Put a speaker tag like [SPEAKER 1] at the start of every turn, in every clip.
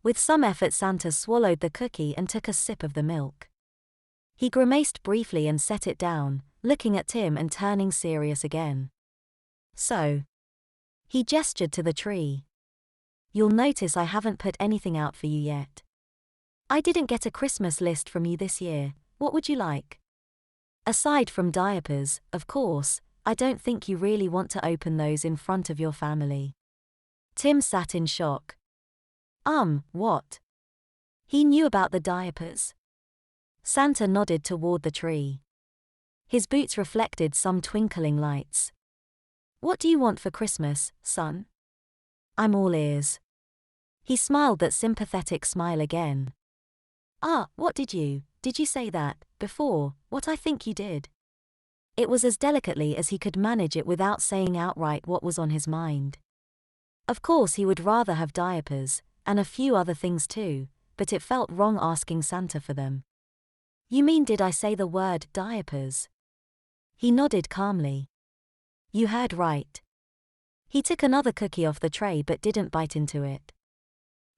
[SPEAKER 1] With some effort, Santa swallowed the cookie and took a sip of the milk. He grimaced briefly and set it down, looking at Tim and turning serious again. So, he gestured to the tree. You'll notice I haven't put anything out for you yet. I didn't get a Christmas list from you this year. What would you like? Aside from diapers, of course, I don't think you really want to open those in front of your family. Tim sat in shock. What? He knew about the diapers. Santa nodded toward the tree. His boots reflected some twinkling lights. What do you want for Christmas, son? I'm all ears. He smiled that sympathetic smile again. What did you say that, before, what I think you did? It was as delicately as he could manage it without saying outright what was on his mind. Of course he would rather have diapers, and a few other things too, but it felt wrong asking Santa for them. You mean did I say the word diapers? He nodded calmly. You heard right. He took another cookie off the tray but didn't bite into it.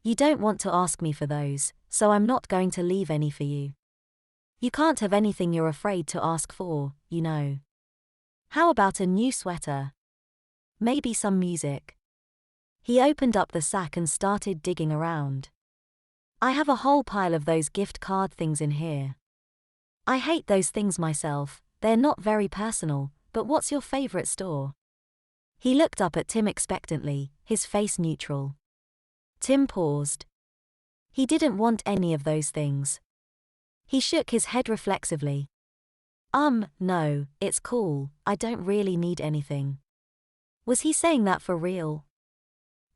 [SPEAKER 1] You don't want to ask me for those, so I'm not going to leave any for you. You can't have anything you're afraid to ask for, you know. How about a new sweater? Maybe some music. He opened up the sack and started digging around. I have a whole pile of those gift card things in here. I hate those things myself, they're not very personal, but what's your favorite store? He looked up at Tim expectantly, his face neutral. Tim paused. He didn't want any of those things. He shook his head reflexively. No, it's cool, I don't really need anything. Was he saying that for real?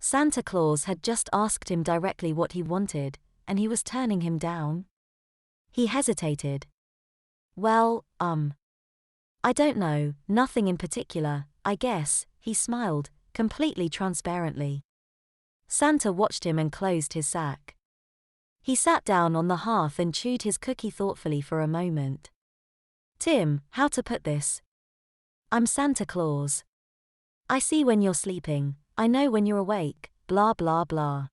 [SPEAKER 1] Santa Claus had just asked him directly what he wanted, and he was turning him down? He hesitated. Well, I don't know, nothing in particular, I guess, he smiled, completely transparently. Santa watched him and closed his sack. He sat down on the hearth and chewed his cookie thoughtfully for a moment. Tim, how to put this? I'm Santa Claus. I see when you're sleeping, I know when you're awake, blah blah blah.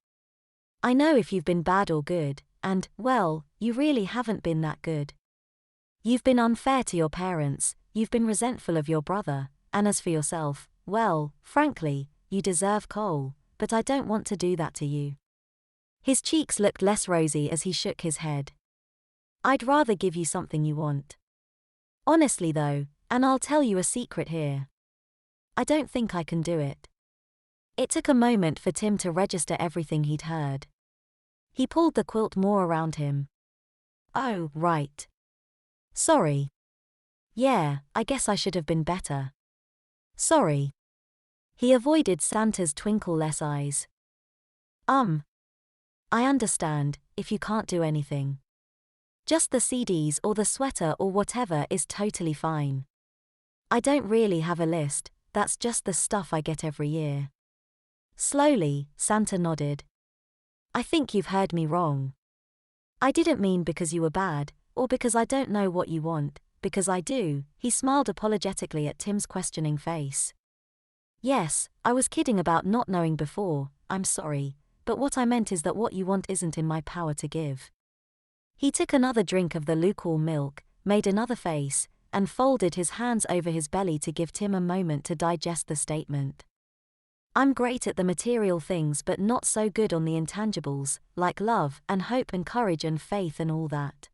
[SPEAKER 1] I know if you've been bad or good, and, well, you really haven't been that good. You've been unfair to your parents, you've been resentful of your brother, and as for yourself, well, frankly, you deserve coal, but I don't want to do that to you. His cheeks looked less rosy as he shook his head. I'd rather give you something you want. Honestly though, and I'll tell you a secret here. I don't think I can do it. It took a moment for Tim to register everything he'd heard. He pulled the quilt more around him. Oh, right. Sorry. Yeah, I guess I should have been better. Sorry. He avoided Santa's twinkle-less eyes. I understand, if you can't do anything. Just the CDs or the sweater or whatever is totally fine. I don't really have a list, that's just the stuff I get every year. Slowly, Santa nodded. I think you've heard me wrong. I didn't mean because you were bad, or because I don't know what you want, because I do, he smiled apologetically at Tim's questioning face. Yes, I was kidding about not knowing before, I'm sorry, but what I meant is that what you want isn't in my power to give. He took another drink of the lukewarm milk, made another face, and folded his hands over his belly to give Tim a moment to digest the statement. I'm great at the material things but not so good on the intangibles, like love and hope and courage and faith and all that.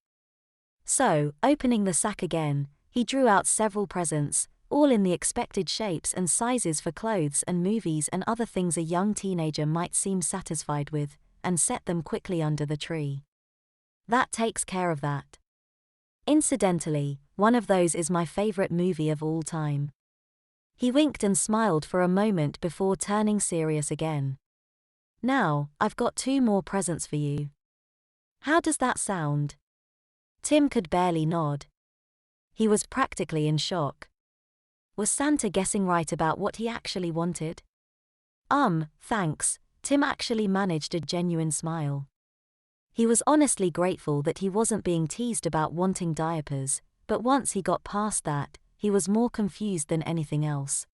[SPEAKER 1] So, opening the sack again, he drew out several presents, all in the expected shapes and sizes for clothes and movies and other things a young teenager might seem satisfied with, and set them quickly under the tree. That takes care of that. Incidentally, one of those is my favorite movie of all time. He winked and smiled for a moment before turning serious again. Now, I've got 2 more presents for you. How does that sound? Tim could barely nod. He was practically in shock. Was Santa guessing right about what he actually wanted? Thanks, Tim actually managed a genuine smile. He was honestly grateful that he wasn't being teased about wanting diapers, but once he got past that, he was more confused than anything else.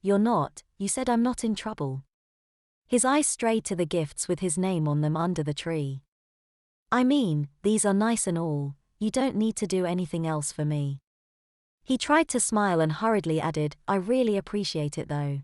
[SPEAKER 1] You're not, you said I'm not in trouble. His eyes strayed to the gifts with his name on them under the tree. I mean, these are nice and all, you don't need to do anything else for me. He tried to smile and hurriedly added, I really appreciate it though.